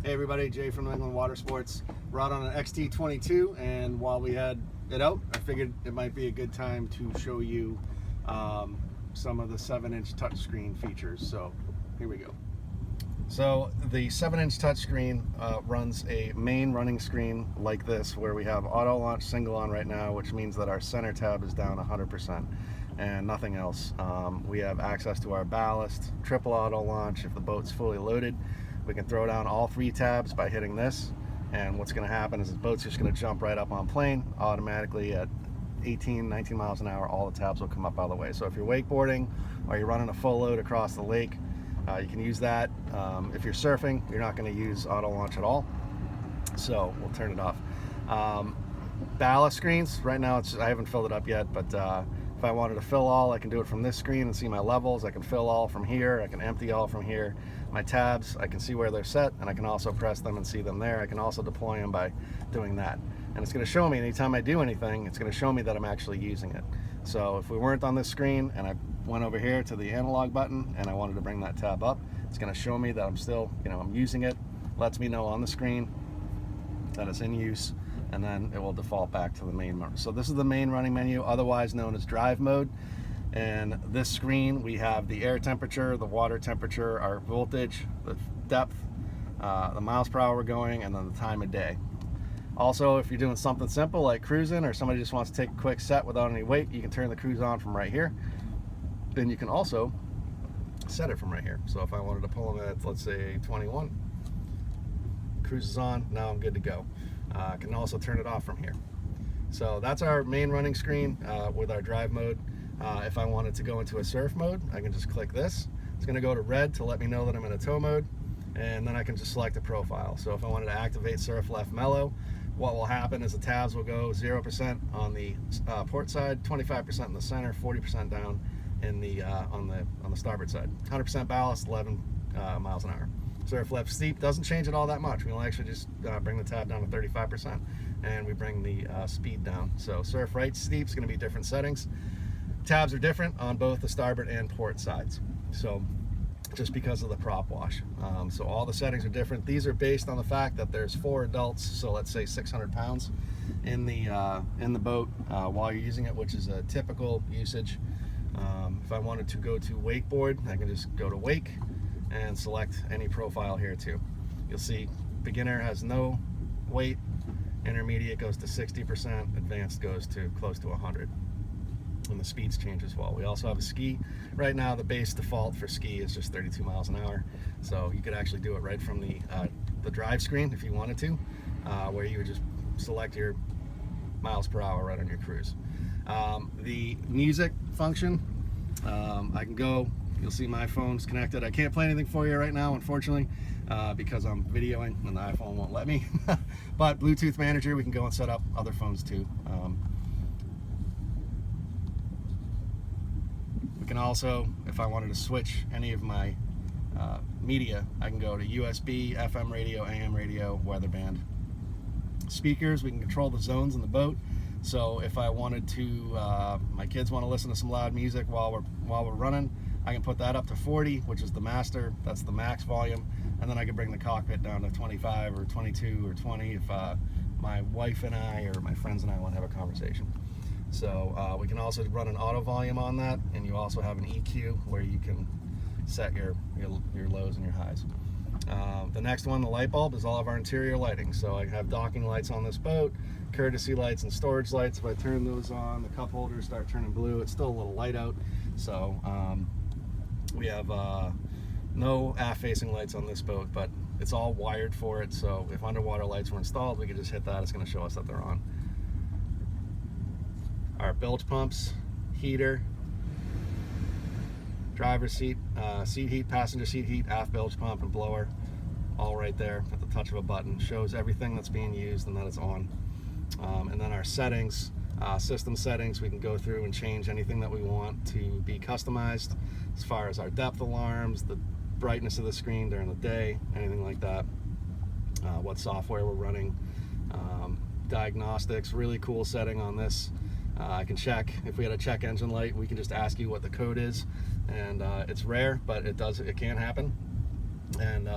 Hey everybody, Jay from New England WaterSports. We're out on an XT22, and while we had it out, I figured it might be a good time to show you some of the 7-inch touchscreen features. So here we go. So the 7-inch touchscreen runs a main running screen like this, where we have Autolaunch single on right now, which means that our center tab is down 100% and nothing else. We have access to our ballast, triple Autolaunch if the boat's fully loaded. We can throw down all 3 tabs by hitting this, and what's going to happen is the boat's just going to jump right up on plane automatically at 18, 19 miles an hour. All the tabs will come up out of the way. So if you're wakeboarding or you're running a full load across the lake, you can use that. If you're surfing, you're not going to use Autolaunch at all, so we'll turn it off. Ballast screens, right now I haven't filled it up yet, but if I wanted to fill all, I can do it from this screen and see my levels. I can fill all from here, I can empty all from here. My tabs, I can see where they're set, and I can also press them and see them there. I can also deploy them by doing that. And it's going to show me anytime I do anything, it's going to show me that I'm actually using it. So if we weren't on this screen and I went over here to the analog button and I wanted to bring that tab up, it's going to show me that I'm still, I'm using it. Lets me know on the screen that it's in use, and then it will default back to the main mode. So this is the main running menu, otherwise known as drive mode. And this screen, we have the air temperature, the water temperature, our voltage, the depth, the miles per hour we're going, and then the time of day. Also, if you're doing something simple like cruising, or somebody just wants to take a quick set without any weight, you can turn the cruise on from right here. Then you can also set it from right here. So if I wanted to pull them at, let's say, 21, cruise is on, now I'm good to go. I can also turn it off from here. So that's our main running screen with our drive mode. If I wanted to go into a surf mode, I can just click this. It's going to go to red to let me know that I'm in a tow mode, and then I can just select a profile. So if I wanted to activate surf left mellow, what will happen is the tabs will go 0% on the port side, 25% in the center, 40% down in the on the starboard side. 100% ballast, 11 miles an hour. Surf left steep doesn't change it all that much. We'll actually just bring the tab down to 35%, and we bring the speed down. So surf right steep is going to be different settings. Tabs are different on both the starboard and port sides, so just because of the prop wash. So all the settings are different. These are based on the fact that there's 4 adults, so let's say 600 pounds in the boat while you're using it, which is a typical usage. If I wanted to go to wakeboard, I can just go to wake and select any profile here too. You'll see beginner has no weight, intermediate goes to 60%, advanced goes to close to 100. And the speeds change as well. We also have a ski. Right now the base default for ski is just 32 miles an hour, so you could actually do it right from the drive screen if you wanted to, where you would just select your miles per hour right on your cruise. The music function, I can go, you'll see my phone's connected. I can't play anything for you right now, unfortunately, because I'm videoing and the iPhone won't let me. But Bluetooth manager, we can go and set up other phones too. We can also, if I wanted to switch any of my media, I can go to USB, FM radio, AM radio, weather band. Speakers, we can control the zones in the boat. So if I wanted to, my kids want to listen to some loud music while we're running, I can put that up to 40, which is the master, that's the max volume, and then I can bring the cockpit down to 25 or 22 or 20 if my wife and I or my friends and I want to have a conversation. So we can also run an auto volume on that, and you also have an EQ where you can set your lows and your highs. The next one, the light bulb, is all of our interior lighting. So I have docking lights on this boat, courtesy lights and storage lights. If I turn those on, the cup holders start turning blue. It's still a little light out, so we have no aft-facing lights on this boat, but it's all wired for it. So if underwater lights were installed, we could just hit that. It's going to show us that they're on. Our bilge pumps, heater, driver's seat, seat heat, passenger seat heat, aft bilge pump, and blower, all right there at the touch of a button. Shows everything that's being used and that it's on. And then our settings, system settings, we can go through and change anything that we want to be customized as far as our depth alarms, the brightness of the screen during the day, anything like that, what software we're running, diagnostics, really cool setting on this. I can check, if we had a check engine light, we can just ask you what the code is, and it's rare, but it can happen. And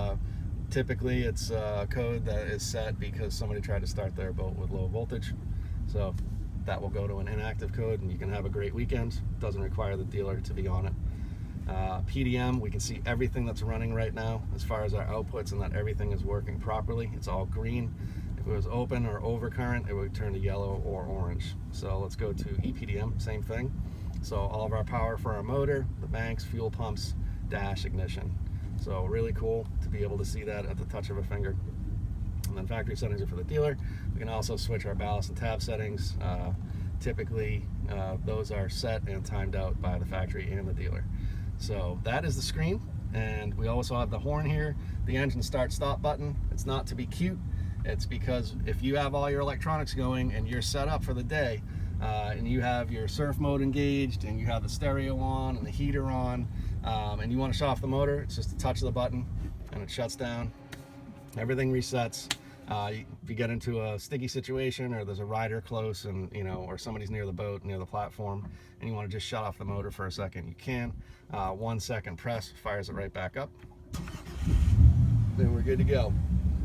Typically it's a code that is set because somebody tried to start their boat with low voltage, so that will go to an inactive code and you can have a great weekend. Doesn't require the dealer to be on it. PDM, we can see everything that's running right now as far as our outputs and that everything is working properly. It's all green. If it was open or overcurrent, it would turn to yellow or orange. So let's go to EPDM, same thing. So all of our power for our motor, the banks, fuel pumps, dash, ignition. So really cool to be able to see that at the touch of a finger. And then factory settings are for the dealer. We can also switch our ballast and tab settings. Typically, those are set and timed out by the factory and the dealer. So that is the screen, and we also have the horn here, the engine start stop button. It's not to be cute, it's because if you have all your electronics going and you're set up for the day, and you have your surf mode engaged and you have the stereo on and the heater on, and you want to shut off the motor, it's just a touch of the button and it shuts down. Everything resets. If you get into a sticky situation or there's a rider close and or somebody's near the boat, near the platform, and you want to just shut off the motor for a second, you can. 1 second press fires it right back up. Then we're good to go.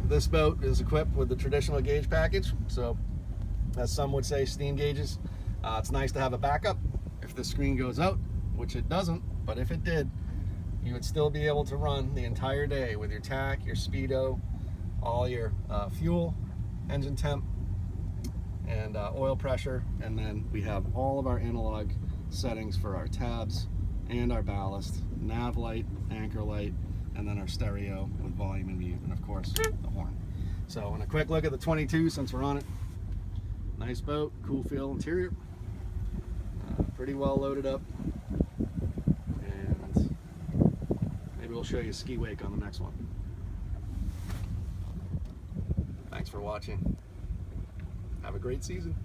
This boat is equipped with the traditional gauge package, so as some would say, steam gauges. It's nice to have a backup if the screen goes out, which it doesn't, but if it did, you would still be able to run the entire day with your tack, your speedo, all your fuel, engine temp, and oil pressure. And then we have all of our analog settings for our tabs and our ballast, nav light, anchor light, and then our stereo with volume and mute, and of course the horn. So, and a quick look at the 22 since we're on it. Nice boat, cool feel interior, pretty well loaded up, and maybe we'll show you a ski wake on the next one. Thanks for watching. Have a great season.